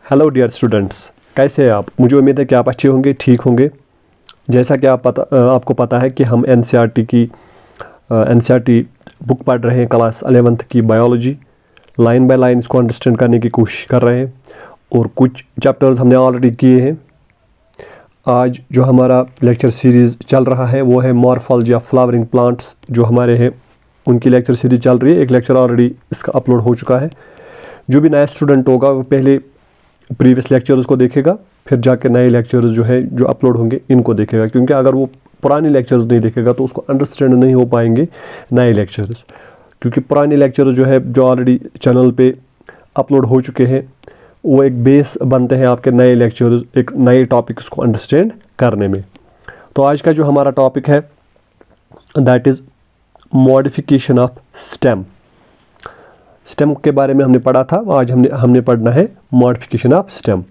Hello dear students, कैसे हैं आप। मुझे उम्मीद है कि आप अच्छे होंगे, ठीक होंगे। जैसा कि आपको पता है कि हम एनसीईआरटी बुक पढ़ रहे हैं, क्लास 11th की बायोलॉजी। लाइन बाय लाइन इसको अंडरस्टैंड करने की कोशिश कर रहे हैं और कुछ चैप्टर्स हमने ऑलरेडी किए हैं। आज जो हमारा लेक्चर सीरीज़ चल रहा है वो है मॉर्फोलॉजी ऑफ फ्लावरिंग प्लांट्स। जो हमारे हैं उनकी लेक्चर सीरीज़ चल रही है। एक लेक्चर ऑलरेडी इसका अपलोड हो चुका है। जो भी नया स्टूडेंट होगा वो पहले प्रीवियस लेक्चर्स को देखेगा, फिर जाके नए लेक्चर्स जो है जो अपलोड होंगे इनको देखेगा, क्योंकि अगर वो पुराने लेक्चर्स नहीं देखेगा तो उसको अंडरस्टैंड नहीं हो पाएंगे नए लेक्चर्स। क्योंकि पुराने लेक्चर्स जो है जो ऑलरेडी चैनल पे अपलोड हो चुके हैं वो एक बेस बनते हैं आपके नए लेक्चर्स, एक नए टॉपिक्स को अंडरस्टैंड करने में। तो आज का जो हमारा टॉपिक है that is modification of stem. Stem के बारे में हमने पढ़ा था, आज हमने पढ़ना है modification of stem.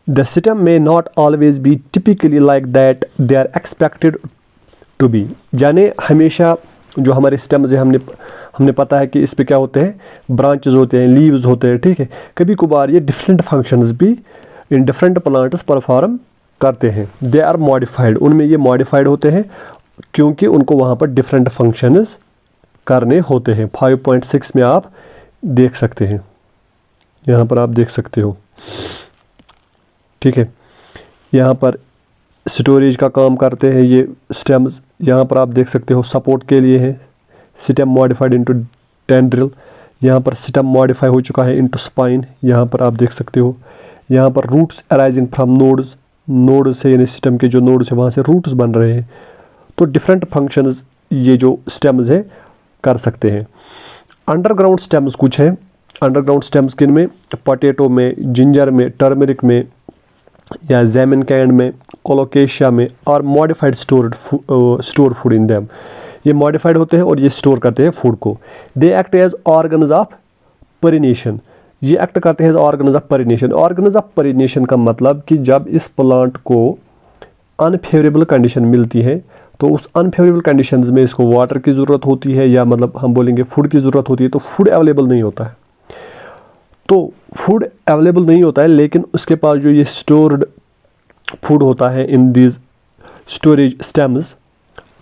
The stem may not always be typically like that they are expected to be. यानी हमेशा जो हमारे स्टेम्स है हमने पता है कि इस पे क्या होते हैं, ब्रांचेस होते हैं, लीव्स होते हैं, ठीक है। कभी कभार ये डिफरेंट फंक्शंस भी इन डिफरेंट प्लांट्स परफॉर्म करते हैं। दे आर मॉडिफाइड, उनमें ये मॉडिफाइड होते हैं क्योंकि उनको वहाँ पर डिफरेंट फंक्शंस करने होते हैं। 5.6 में आप देख सकते हैं, यहाँ पर आप देख सकते हो, ठीक है। यहाँ पर स्टोरेज का काम करते हैं ये स्टेम्स। यहाँ पर आप देख सकते हो सपोर्ट के लिए है स्टेम मॉडिफाइड इनटू टेंड्रिल। यहाँ पर स्टेम मॉडिफाई हो चुका है इनटू स्पाइन। यहाँ पर आप देख सकते हो। यहाँ पर रूट्स अराइजिंग फ्रॉम नोड्स से, यानी स्टेम के जो नोड्स है वहाँ से रूट्स बन रहे हैं। तो डिफरेंट फंक्शंस ये जो स्टेम्स है कर सकते हैं। अंडरग्राउंड स्टेम्स कुछ हैं। अंडरग्राउंड स्टेम्स किन में, पोटैटो में, जिंजर में, टर्मरिक में, या ज़ैमिनकैंड में, कोलोकेशिया में, और modified store food in them. ये मॉडिफाइड होते हैं और ये स्टोर करते हैं फूड को। They act as organs of pollination. ये एक्ट करते हैं as organs of pollination. Organs of pollination का मतलब कि जब इस प्लांट को अनफेवरेबल कंडीशन मिलती है तो उस अनफेवरेबल कंडीशंस में इसको वाटर की ज़रूरत होती है, या मतलब हम बोलेंगे फूड की ज़रूरत होती है, तो फूड अवेलेबल नहीं होता है। तो फूड अवेलेबल नहीं होता है, लेकिन उसके पास जो ये स्टोर्ड फूड होता है इन दीज स्टोरेज स्टेम्स,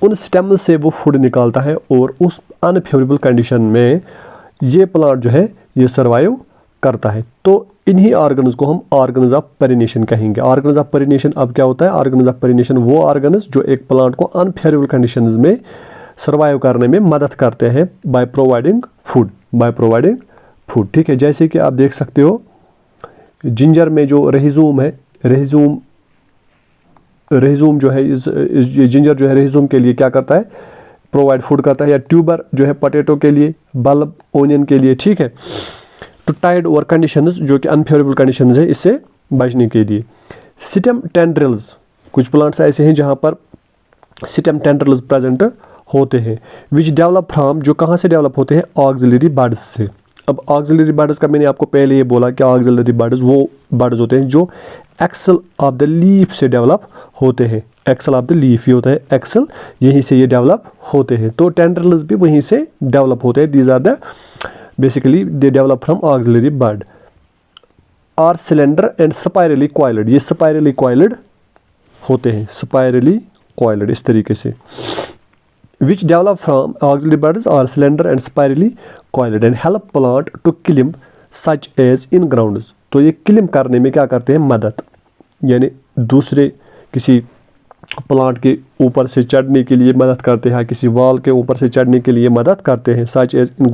उन स्टेम्स से वो फूड निकालता है और उस अनफेवरेबल कंडीशन में ये प्लांट जो है ये सर्वाइव करता है। तो इन्हीं ऑर्गन्स को हम ऑर्गन्स ऑफ पोलिनेशन कहेंगे। ऑर्गन्स ऑफ पोलिनेशन अब क्या होता है, ऑर्गन्स ऑफ पोलिनेशन वो ऑर्गन्स जो एक प्लांट को अनफेवरेबल कंडीशंस में सर्वाइव करने में मदद करते हैं बाय प्रोवाइडिंग फूड, ठीक है। जैसे कि आप देख सकते हो जिंजर में जो रहिज़ोम है, रहिज़ोम जो है ये जिंजर जो है रहिज़ोम के लिए क्या करता है, प्रोवाइड फूड करता है। या ट्यूबर जो है पोटैटो के लिए, बल्ब ओनियन के लिए, ठीक है। टू टाइड ओवर कंडीशंस, जो कि अनफेवरेबल कंडीशंस है इससे बचने के लिए। स्टेम टेंड्रिल्स, कुछ प्लांट्स ऐसे हैं जहाँ पर स्टेम टेंड्रिल्स प्रेजेंट होते हैं, विच डेवलप फ्रॉम, जो कहाँ से डेवलप होते हैं, ऑक्सिलरी बड्स से। अब ऑक्सिलरी बड्स का मैंने आपको पहले ये बोला कि ऑक्सिलरी बड्स वो बड्स होते हैं जो एक्सल ऑफ द लीफ से डेवलप होते हैं। एक्सल ऑफ द लीफ ये होता है एक्सल, यहीं से ये डेवलप होते हैं। तो टेंड्रिल्स भी वहीं से डेवलप होते हैं। These are the basically they develop from axillary bud. Are cylinder and spirally coiled, ये स्पाइरली कॉइल्ड होते हैं, स्पाइरली कॉइल्ड इस तरीके से। Which develop from axillary buds are cylinder and spirally coiled and help plant to climb such as in gourds. तो ये क्लिम्ब करने में क्या करते हैं, मदद, यानी दूसरे किसी प्लांट के ऊपर से चढ़ने के लिए मदद करते हैं, किसी वॉल के ऊपर से चढ़ने के लिए मदद करते हैं। सच एज इन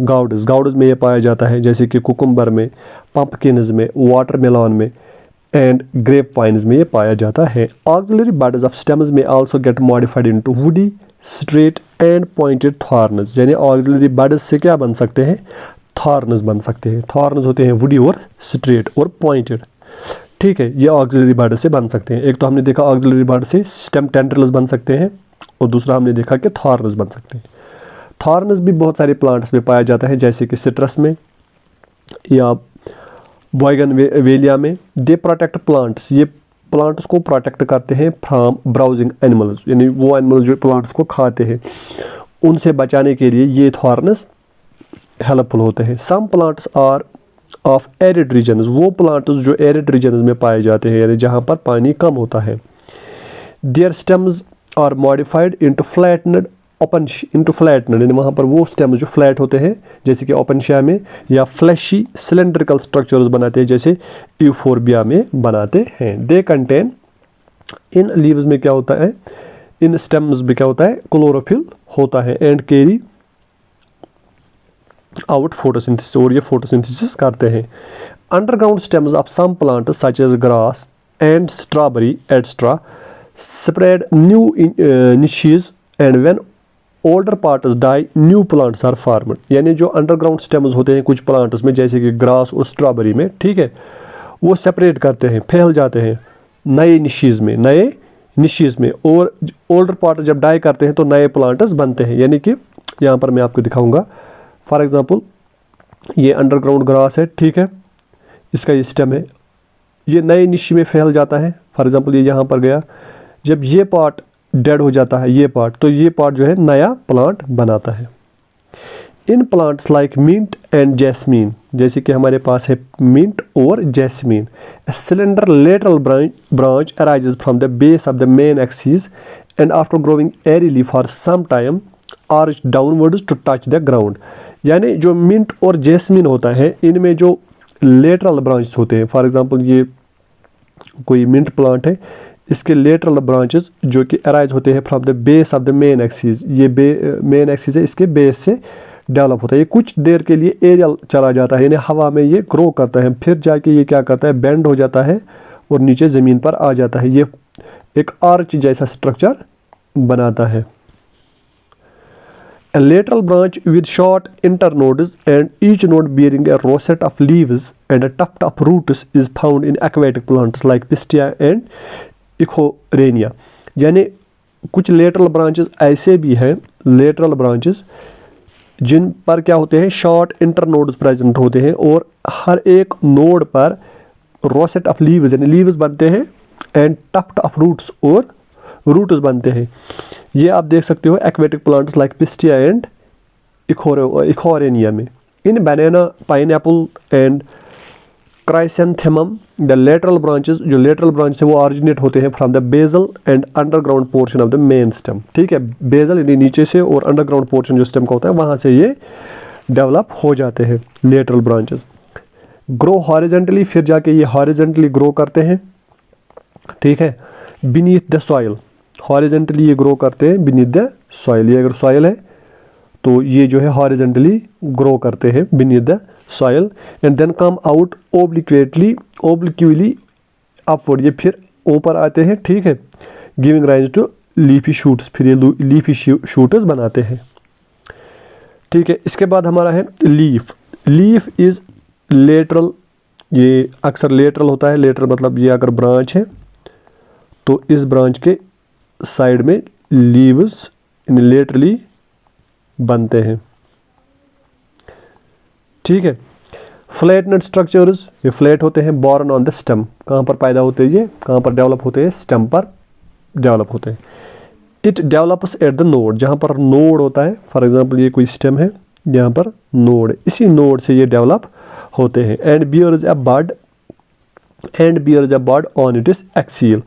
गाउड्स में ये पाया जाता है, जैसे कि कुकुम्बर में, पंपकिन्स में, वाटरमेलन में एंड ग्रेप वाइन्स में ये पाया जाता है। ऑक्सिलरी बड्स ऑफ स्टेम्स में also get modified into woody, straight and pointed thorns. यानी ऑक्सिलरी बड्स से क्या बन सकते हैं, थॉर्न्स बन सकते हैं। थॉर्न्स होते हैं वुडी और स्ट्रेट और पॉइंटेड, ठीक है। ये ऑक्सिलरी बड से बन सकते हैं। एक तो हमने देखा ऑक्सिलरी बड से स्टेम टेंड्रिल्स बन सकते हैं, और दूसरा हमने देखा कि थॉर्न्स बन सकते हैं। थॉर्न्स भी बहुत सारे प्लांट्स में पाया जाता है, जैसे कि सिट्रस में या बोगनवेलिया में। दे प्रोटेक्ट प्लांट्स, ये प्लांट्स को प्रोटेक्ट करते हैं फ्रॉम ब्राउजिंग एनिमल्स, यानी वो एनिमल्स जो प्लांट्स को खाते हैं उनसे बचाने के लिए ये थॉर्न्स हेल्पफुल होते हैं। Some plants are of arid regions, वो प्लांट्स जो एरिड रीजन्स में पाए जाते हैं, यानी जहाँ पर पानी कम होता है। Their stems are modified into flattened यानी वहाँ पर वो स्टेम्स जो फ्लैट होते हैं जैसे कि ओपनशिया में, या फ्लैशी सिलेंड्रिकल स्ट्रक्चर्स बनाते हैं जैसे यूफोर्बिया में बनाते हैं। दे कंटेन, इन लीव्स में क्या होता है, इन स्टेम्स में क्या होता है, क्लोरोफिल होता है, एंड कैरी आउट फोटोसिंथेसिस, और ये फोटोसिंथेसिस करते हैं। Underground stems of some plants such as grass and strawberry etcetera spread new niches, and when older parts die new plants are formed. यानी जो अंडरग्राउंड स्टेम्स होते हैं कुछ प्लांट्स में जैसे कि ग्रास और स्ट्रॉबेरी में, ठीक है, वो सेपरेट करते हैं, फैल जाते हैं नए निशेस में, और ओल्डर पार्ट जब डाई करते हैं तो नए प्लांट्स बनते हैं। यानी कि यहाँ पर मैं आपको दिखाऊंगा, फॉर एग्जांपल ये अंडरग्राउंड ग्रास है, ठीक है, इसका ये स्टेम है, ये नए निशी में फैल जाता है। फॉर एग्जांपल ये यहाँ पर गया, जब ये पार्ट डेड हो जाता है ये पार्ट, तो ये पार्ट जो है नया प्लांट बनाता है। In plants like mint and jasmine, जैसे कि हमारे पास है मिंट और jasmine, slender lateral branch arises from the base of the main axis and after growing aerially for some time arch downwards to touch the ground. यानी जो mint और jasmine होता है इनमें जो लेटरल ब्रांचेस होते हैं, फॉर एग्जांपल ये कोई मिंट प्लांट है, इसके लेटरल ब्रांचेस जो कि अराइज होते हैं from the base of the main axis, ये मेन एक्सिस है, इसके बेस से डेवलप होता है। ये कुछ देर के लिए एरियल चला जाता है, यानी हवा में ये ग्रो करता है, फिर जाके ये क्या करता है, बेंड हो जाता है और नीचे ज़मीन पर आ जाता है, ये एक आर्च जैसा स्ट्रक्चर बनाता है। A lateral branch with short internodes and each node bearing a rosette of leaves and a tuft of roots is found in aquatic plants like Pistia and Echorenia। यानी कुछ लेटरल ब्रांचेस ऐसे भी हैं, lateral branches जिन पर क्या होते हैं, short internodes present होते हैं, और हर एक नोड पर रोसेट ऑफ लीव्स यानी लीव्स बनते हैं, एंड टफ्ट ऑफ रूट्स और रूट्स बनते हैं। ये आप देख सकते हो aquatic plants like Pistia and Eichhornia में। In banana, pineapple and chrysanthemum the lateral branches, जो लेटरल ब्रांच है वो ऑरिजिनेट होते हैं from the basal and underground portion of the main stem, ठीक है, बेसल यानी नीचे से और अंडरग्राउंड पोर्शन जो स्टेम का होता है वहाँ से ये डेवलप हो जाते हैं लेटरल ब्रांचेस। ग्रो हॉरिजेंटली, फिर जाके ये हॉरिजेंटली ग्रो करते हैं, ठीक है, बीनीथ द सॉइल, हॉरिजेंटली ये ग्रो करते हैं बीनीथ द सॉइल। ये अगर सॉइल है तो ये जो है हॉरिजेंटली ग्रो करते हैं beneath the soil, and then come out obliquely upward, ये फिर ऊपर आते हैं, ठीक है, giving rise to leafy shoots, फिर ये लीफी शूट्स बनाते हैं, ठीक है। इसके बाद हमारा है लीफ इज लेटरल, ये अक्सर लेटरल होता है, लेटरल मतलब ये अगर ब्रांच है तो इस ब्रांच के साइड में लीव्स लेटरली बनते हैं, ठीक है। फ्लैटनेड स्ट्रक्चर्स, ये फ्लैट होते हैं, बॉर्न ऑन द स्टेम, कहाँ पर पैदा होते हैं, ये कहाँ पर डेवलप होते हैं, स्टेम पर डेवलप होते हैं। It develops at the node, जहाँ पर नोड होता है, फॉर एग्जांपल ये कोई स्टेम है, यहाँ पर नोड है, इसी नोड से ये डेवलप होते हैं। And bears a bud on it is axial,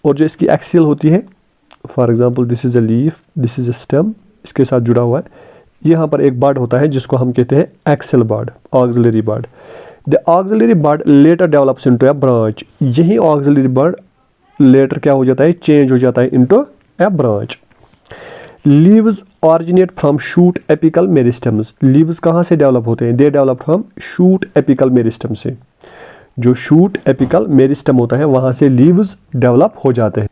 और जो इसकी एक्सियल होती है, for example this is a leaf, this is a stem, इसके साथ जुड़ा हुआ है, यहाँ पर एक बड होता है जिसको हम कहते हैं axil bud, axillary bud. The axillary bud later develops into a branch, यही ऑक्सिलरी बड लेटर क्या हो जाता है, चेंज हो जाता है into a branch. Leaves originate from shoot apical meristems, leaves कहाँ से डेवलप होते हैं, they develop from shoot apical meristem से, जो शूट एपिकल मेरिस्टम होता है वहाँ से लीव्स डेवलप हो जाते हैं,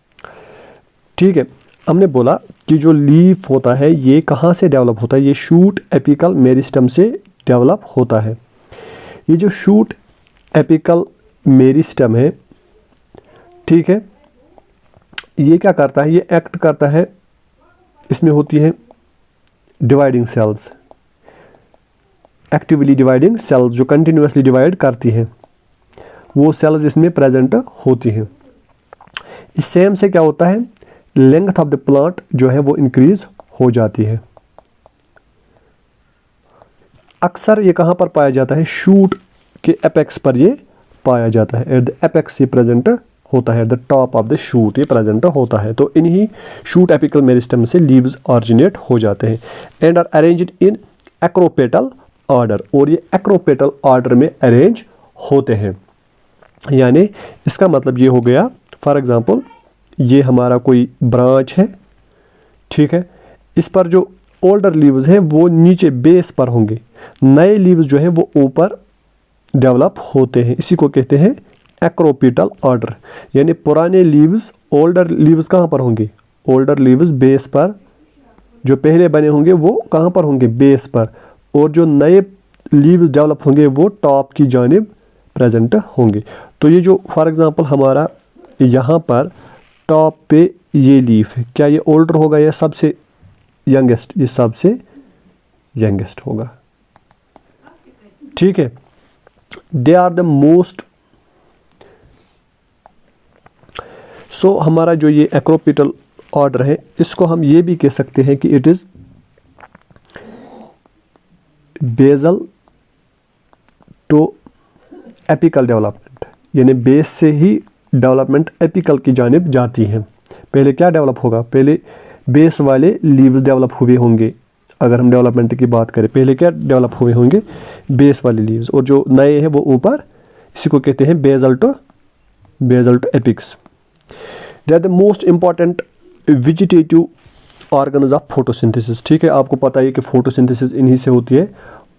ठीक है। हमने बोला कि जो लीफ होता है ये कहाँ से डेवलप होता है, ये शूट एपिकल मेरिस्टम से डेवलप होता है। ये जो शूट एपिकल मेरिस्टम है, ठीक है, ये क्या करता है, ये एक्ट करता है, इसमें होती है dividing cells, actively dividing cells जो कंटिन्यूसली डिवाइड करती हैं, वो सेल्स इसमें प्रेजेंट होती हैं। इस सेम से क्या होता है, लेंथ ऑफ द प्लांट जो है वो इंक्रीज हो जाती है। अक्सर ये कहाँ पर पाया जाता है, शूट के एपेक्स पर ये पाया जाता है, एट द एपेक्स ये प्रेजेंट होता है, at the top of the shoot ये प्रेजेंट होता है। तो इन्हीं शूट एपिकल मेरिस्टेम से लीव्स ऑरिजिनेट हो जाते हैं and are arranged in acropetal order, और ये एक्रोपेटल ऑर्डर में अरेंज होते हैं। यानी इसका मतलब ये हो गया, फॉर एग्जांपल ये हमारा कोई ब्रांच है, ठीक है, इस पर जो ओल्डर लीव्स हैं वो नीचे बेस पर होंगे, नए लीव्स जो हैं वो ऊपर डेवलप होते हैं, इसी को कहते हैं एक्रोपेटल ऑर्डर। यानी पुराने लीव्स, ओल्डर लीव्स कहाँ पर होंगे, ओल्डर लीव्स बेस पर, जो पहले बने होंगे वो कहाँ पर होंगे, बेस पर, और जो नए लीव्स डेवलप होंगे वो टॉप की जानिब प्रेजेंट होंगे। तो ये जो फॉर एग्जांपल हमारा यहाँ पर टॉप पे ये लीफ है, क्या ये ओल्डर होगा या सबसे यंगेस्ट, ये सबसे यंगेस्ट होगा, ठीक है। दे आर द मोस्ट, सो हमारा जो ये एक्रोपेटल ऑर्डर है इसको हम ये भी कह सकते हैं कि it is basal to apical development, यानी बेस से ही डेवलपमेंट एपिकल की जानिब जाती है। पहले क्या डेवलप होगा, पहले बेस वाले लीव्स डेवलप हुए होंगे, अगर हम डेवलपमेंट की बात करें पहले क्या डेवलप हुए होंगे, बेस वाले लीव्स, और जो नए हैं वो ऊपर, इसी को कहते हैं basal to apex. They are the most important vegetative organs of photosynthesis, ठीक है, आपको पता है कि फोटोसिंथेसिस इन्हीं से होती है,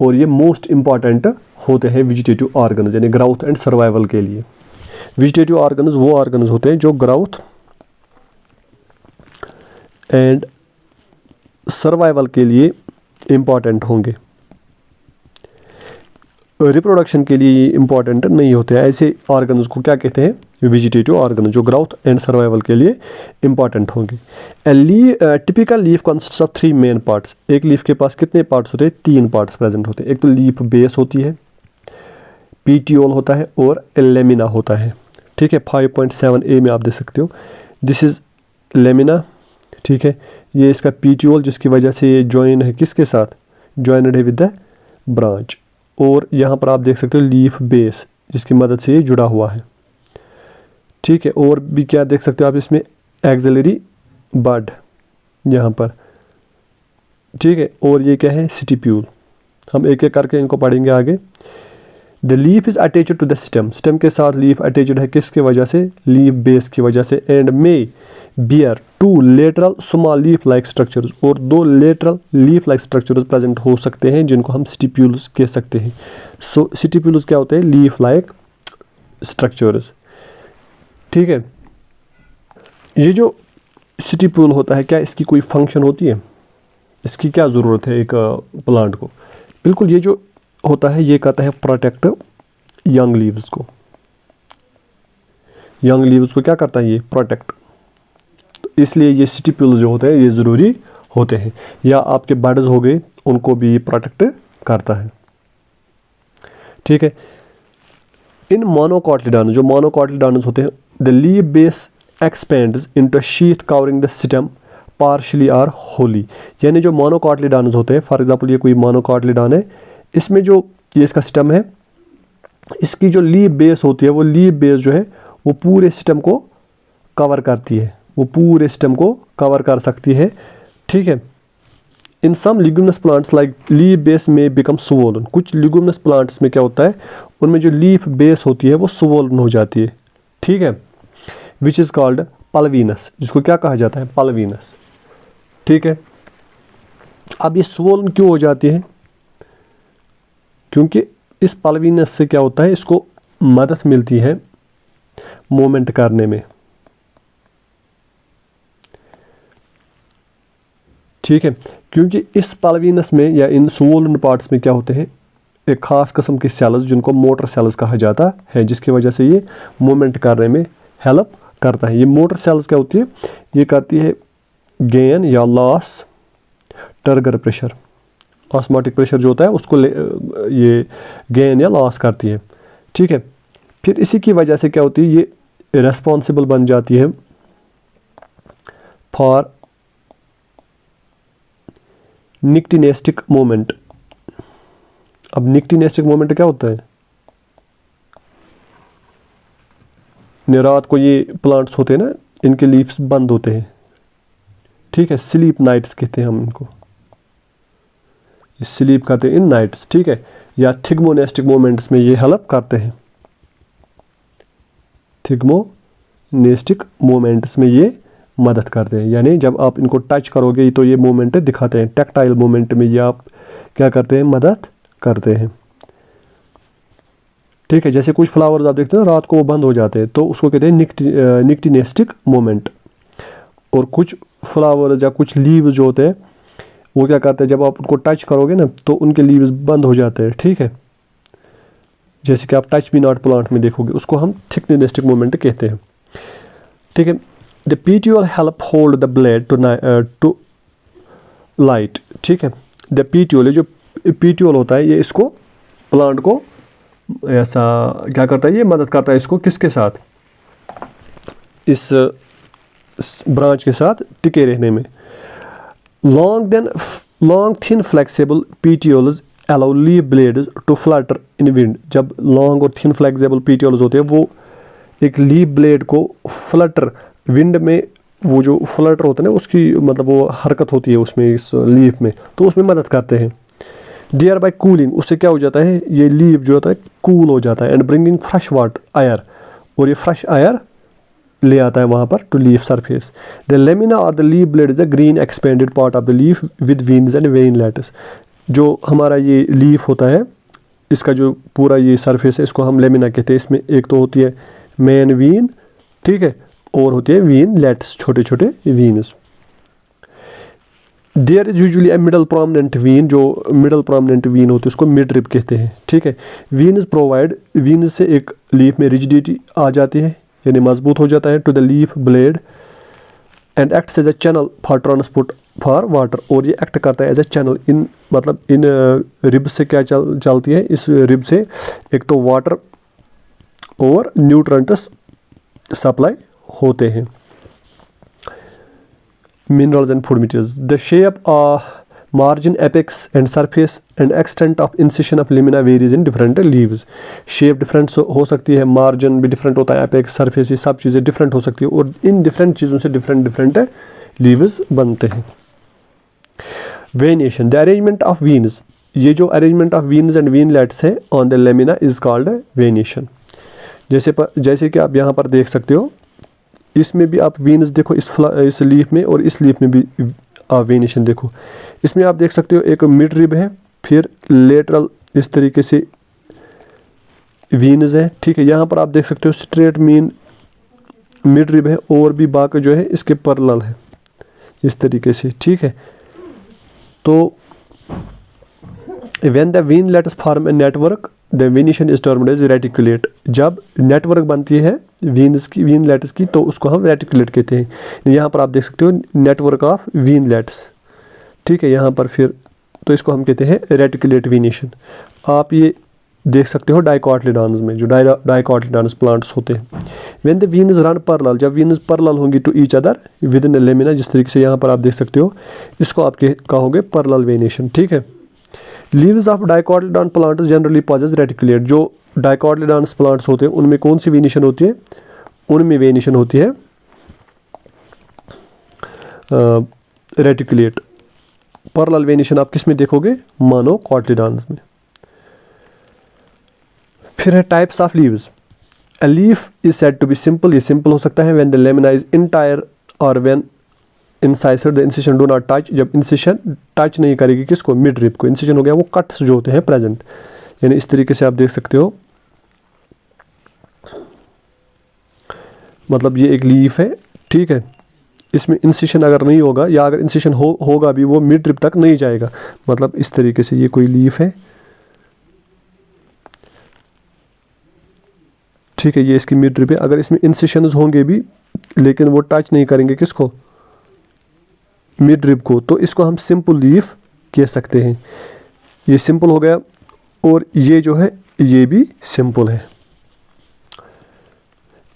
और ये मोस्ट इंपॉर्टेंट होते हैं वेजिटेटिव ऑर्गन्स, यानी ग्रोथ एंड सर्वाइवल के लिए। वेजिटेटिव ऑर्गन्स वो ऑर्गन्स होते हैं जो ग्रोथ एंड सर्वाइवल के लिए इंपॉर्टेंट होंगे, रिप्रोडक्शन के लिए ये इंपॉर्टेंट नहीं होते हैं। ऐसे ऑर्गन्स को क्या कहते हैं, वेजिटेटिव ऑर्गन, जो ग्रोथ एंड सर्वाइवल के लिए इंपॉर्टेंट होंगे। Typical leaf consist of 3 main parts, एक लीफ के पास कितने पार्ट्स होते हैं, 3 पार्ट्स प्रेजेंट होते हैं। एक तो लीफ बेस होती है, पीटियोल होता है और लेमिना होता है, ठीक है। 5.7a में आप देख सकते हो, दिस इज लेमिना, ठीक है, ये इसका पीटियोल जिसकी वजह से ये ज्वाइन है किसके साथ, ज्वाइनड है विद द ब्रांच, और यहाँ पर आप देख सकते हो लीफ बेस जिसकी मदद से ये जुड़ा हुआ है, ठीक है। और भी क्या देख सकते हो आप इसमें, एक्सिलरी बड यहाँ पर, ठीक है, और ये क्या है, स्टिप्यूल। हम एक एक करके इनको पढ़ेंगे आगे। The leaf is attached to the stem, stem के साथ लीफ अटैच्ड है किसके वजह से, लीफ बेस की वजह से, and may bear 2 lateral small leaf like structures, और 2 lateral leaf like structures present हो सकते हैं जिनको हम स्टिप्यूल्स कह सकते हैं। सो स्टिप्यूल्स क्या होते हैं, लीफ लाइक स्ट्रक्चर्स, ठीक है। ये जो स्टिप्यूल होता है क्या इसकी कोई फंक्शन होती है, इसकी क्या ज़रूरत है एक प्लांट को, बिल्कुल ये जो होता है ये कहता है प्रोटेक्ट यंग लीव्स को, यंग लीव्स को क्या करता है ये प्रोटेक्ट, तो इसलिए ये स्टिप्यूल जो होते हैं ये ज़रूरी होते हैं, या आपके बड्स हो गए उनको भी ये प्रोटेक्ट करता है, ठीक है। इन मोनोकोटिलिडॉन, जो मोनोकोटिलिडॉन्स होते हैं, the leaf base expands into sheath covering the stem partially or wholly, यानी जो मोनोकोटिलिडॉन्स होते हैं, फॉर एग्जांपल ये कोई मोनोकोटिलिडॉन है, इसमें जो ये इसका स्टेम है, इसकी जो लीफ बेस होती है वो लीफ बेस जो है वो पूरे स्टेम को कवर करती है, वो पूरे स्टेम को कवर कर सकती है, ठीक है। In some leguminous plants like leaf base may become swollen, कुछ लिग्यूमिनस प्लांट्स में क्या होता है उनमें जो लीफ बेस होती है वो स्वोलन हो जाती है, ठीक है, विच इज़ कॉल्ड पल्वीनस, जिसको क्या कहा जाता है, पल्वीनस, ठीक है। अब ये स्वोलन क्यों हो जाती है, क्योंकि इस पल्वीनस से क्या होता है, इसको मदद मिलती है मूवमेंट करने में, ठीक है, क्योंकि इस पल्वीनस में या इन स्वोलन पार्ट्स में क्या होते हैं, एक खास किस्म के सेल्स जिनको मोटर सेल्स कहा जाता है, जिसकी वजह से ये मूवमेंट करने में हेल्प करता है। ये मोटर सेल्स क्या होती है, ये करती है गेन या loss turgor pressure, osmotic pressure जो होता है उसको ये गेन या लॉस करती है, ठीक है। फिर इसी की वजह से क्या होती है, ये रेस्पॉन्सिबल बन जाती है फॉर निक्टिनेस्टिक मूवमेंट। अब निक्टिनेस्टिक मूवमेंट क्या होता है, रात को ये प्लांट्स होते हैं ना, इनके लीव्स बंद होते हैं, ठीक है, स्लीप नाइट्स कहते हैं हम इनको, स्लीप करते हैं इन नाइट्स, ठीक है, या थिग्मोनेस्टिक मोमेंट्स में ये हेल्प करते हैं, थिग्मोनेस्टिक मोमेंट्स में ये मदद करते हैं, यानी जब आप इनको टच करोगे तो ये मोमेंट दिखाते हैं, टैक्टाइल मोमेंट में ये आप क्या करते हैं, मदद करते हैं, ठीक है। जैसे कुछ फ्लावर्स आप देखते हैं रात को वो बंद हो जाते हैं, तो उसको कहते हैं निक्टिनेस्टिक मोमेंट। और कुछ फ्लावर्स या कुछ लीव्स जो होते हैं वो क्या करते हैं, जब आप उनको टच करोगे ना तो उनके लीव्स बंद हो जाते हैं, ठीक है, जैसे कि आप टच मी नॉट प्लांट में देखोगे, उसको हम थिक्नेस्टिक मोमेंट कहते हैं, ठीक है। The petiole help hold the blade to light, ठीक है। द पीटियोल, जो पीटियोल होता है ये इसको प्लांट को ऐसा क्या करता है, ये मदद करता है इसको किसके साथ, इस ब्रांच के साथ टिके रहने में। Long thin flexible petioles allow leaf blades to flutter in wind. जब लॉन्ग और थिन फ्लेक्सिबल पीटियोल्स होते हैं वो एक लीफ ब्लेड को फ्लटर, विंड में वो जो फ्लटर होता है ना उसकी मतलब वो हरकत होती है उसमें, इस लीफ में, तो उसमें मदद करते हैं। देयर बाय कूलिंग, उससे क्या हो जाता है, ये लीफ जो होता है कूल हो जाता है, and bringing fresh water air, और ये फ्रेश एयर ले आता है वहाँ पर to leaf surface. The lamina or the leaf blade is the green expanded part of the leaf with veins and veinlets. जो हमारा ये लीफ होता है इसका जो पूरा ये सरफेस है इसको हम लेमिना कहते हैं। इसमें एक तो होती है मेन वीन, ठीक है, और होती है वीनलेट्स, छोटे छोटे veins. There is usually a middle prominent vein, जो मिडल प्रोमिनेंट वीन होती है उसको मिड रिब कहते हैं, ठीक है। वीन्स प्रोवाइड, वीन्स से एक लीफ में रिजिडिटी आ जाती है यानी मजबूत हो जाता है to the leaf blade, and acts as a channel for transport for water, और ये एक्ट करता है एज ए चैनल, इन मतलब इन रिब से क्या चलती है, इस रिब से एक तो वाटर और न्यूट्रेंट्स सप्लाई होते हैं, minerals and food materials. The shape, margin, apex and surface and extent of incision of lamina varies in different leaves. Shape different हो सकती है, margin भी different होता है, apex, surface, ये सब चीज़ें different हो सकती है, और इन different चीज़ों से different leaves बनते हैं। Venation, the arrangement of veins, ये जो arrangement of veins and veinlets है on the lamina is called venation। जैसे कि आप यहाँ पर देख सकते हो, इसमें भी आप वीन्स देखो, इस लीफ में और इस लीफ में भी आप वेनेशन देखो। इसमें आप देख सकते हो एक मिड रिब है, फिर लेटरल इस तरीके से वीन्स है, ठीक है। यहाँ पर आप देख सकते हो स्ट्रेट मीन मिड रिब है, और भी बाकी जो है इसके पैरेलल है इस तरीके से, ठीक है। तो when the veinlets form a network the venation is termed as reticulate. जब नेटवर्क बनती है वीन्स की, वीनलेट्स की, तो उसको हम रेटिकुलेट कहते हैं। यहाँ पर आप देख सकते हो नेटवर्क ऑफ वीनलेट्स, ठीक है। यहाँ पर फिर तो इसको हम कहते हैं रेटिकुलेट वेनेशन। आप ये देख सकते हो डाइकोटिलेडॉन्स में, जो डाइकोटिलेडॉन्स प्लांट्स होते हैं। When the veins run parallel, जब वीन्स पैरेलल होंगी to each other with in lamina, जिस तरीके से यहाँ पर आप देख सकते हो, इसको आप कहोगे पैरेलल वेनेशन, ठीक है। Leaves of dicotyledon plants generally possess reticulate. जो डाइकोटिलेडॉन्स प्लांट्स होते हैं उनमें कौन सी वेनेशन होती है, उनमें वेनेशन होती है रेटिकुलेट। पैरेलल वेनेशन आप किस में देखोगे, मोनोकोटिलेडॉन्स में। फिर है types of leaves. A leaf is said to be simple, ये सिंपल हो सकता है when the lamina is entire or when incisor the incision do not touch, जब इंसिशन टच नहीं करेगी किसको, मिड रिब को। इंसिशन हो गया वो कट्स जो होते हैं प्रेजेंट, यानी इस तरीके से आप देख सकते हो, मतलब ये एक लीफ है, ठीक है। इसमें इंसिशन अगर नहीं होगा, या अगर इंसिशन होगा भी, वो मिड रिब तक नहीं जाएगा। मतलब इस तरीके से ये कोई लीफ है, ठीक है, ये इसकी मिड रिब है। अगर इसमें इंसिशन होंगे भी लेकिन वो टच नहीं करेंगे किसको, मिड रिब को, तो इसको हम सिंपल लीफ कह सकते हैं। ये सिंपल हो गया, और ये जो है ये भी सिंपल है।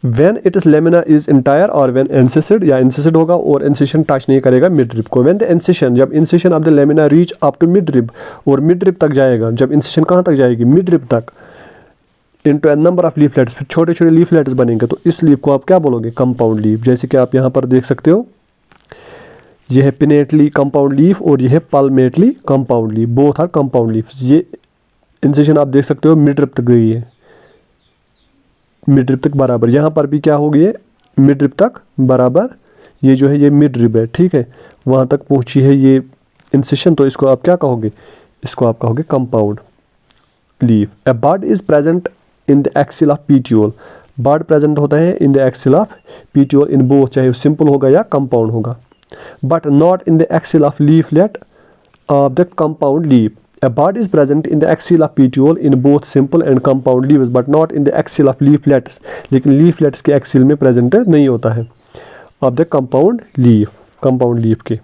When it is lamina is entire और when incised, या incised होगा और incision टच नहीं करेगा मिड रिब को। When the incision, जब incision of the lamina reach up to mid rib, और मिड रिब तक जाएगा, जब incision कहाँ तक जाएगी, मिड रिब तक, into A number of leaflets, फिर छोटे छोटे लीफलेट्स बनेंगे, तो इस लीफ को आप क्या बोलोगे? Compound leaf. जैसे कि आप यहाँ पर देख सकते हो, ये है पिनेटली कंपाउंड लीफ और ये है palmately compound leaf, both are compound leaves. ये इंसेशन आप देख सकते हो मिड रिब तक गई है, मिड रिब तक बराबर। यहाँ पर भी क्या हो गई है? मिड रिब तक बराबर। ये जो है ये मिड रिब है, ठीक है, वहाँ तक पहुँची है ये इंसेशन, तो इसको आप क्या कहोगे? इसको आप कहोगे compound leaf. A bud is present in the axil of petiole. Bud present होता है in the axil of petiole in both, चाहे सिंपल होगा या कंपाउंड होगा, but not in the axil of leaflet of the compound leaf. A bud is present in the axial of petiole in both simple and compound leaves, but not in the axial of leaflets. लेकिन leaflets के axial में present नहीं होता है of the compound leaf के।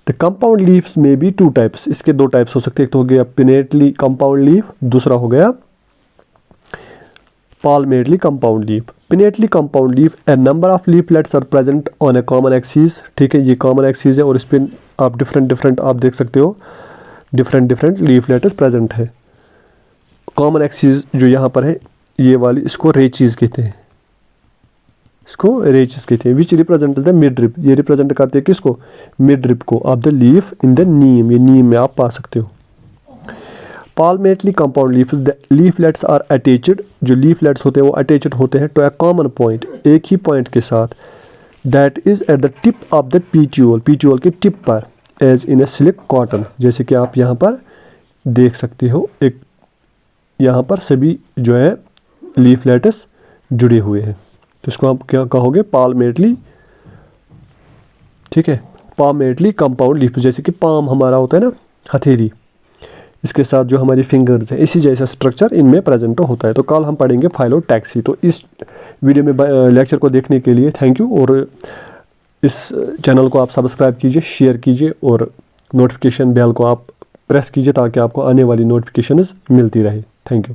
The compound leaves may be two types. इसके दो types हो सकते हैं, एक तो हो गया pinnately compound leaf, दूसरा हो गया palmately compound leaf. Pinnately compound leaf, a number of leaflets are present on a common axis. ठीक है, ये common axis है और इस पर आप different आप देख सकते हो डिफरेंट लीफलेट्स प्रेजेंट है। कॉमन एक्सिस जो यहाँ पर है ये वाली, इसको रेचीज कहते हैं, इसको रेचीज कहते हैं, which represent the midrib. ये रिप्रेजेंट करते हैं किसको? मिड रिब को of the leaf in the neem. ये नीम में आप पा सकते हो। Palmately compound leaves, the leaflets are attached. जो लीफलेट्स होते हैं वो अटैच्ड होते हैं टू अ कॉमन पॉइंट, एक ही पॉइंट के साथ, that is at the tip of the petiole, petiole के टिप पर, as in a silk cotton. जैसे कि आप यहाँ पर देख सकते हो, एक यहाँ पर सभी जो है लीफलेट्स जुड़े हुए हैं, तो इसको आप क्या कहोगे? पाल्मेटली, ठीक है, पाल्मेटली कंपाउंड लीफ। जैसे कि पाम हमारा होता है ना, हथेली, इसके साथ जो हमारी फिंगर्स है, इसी जैसा स्ट्रक्चर इनमें प्रेजेंट होता है। तो कल हम पढ़ेंगे फाइलोटैक्सी। तो इस वीडियो में लेक्चर को देखने के लिए थैंक यू, और इस चैनल को आप सब्सक्राइब कीजिए, शेयर कीजिए और नोटिफिकेशन बेल को आप प्रेस कीजिए ताकि आपको आने वाली नोटिफिकेशंस मिलती रहे। Thank you.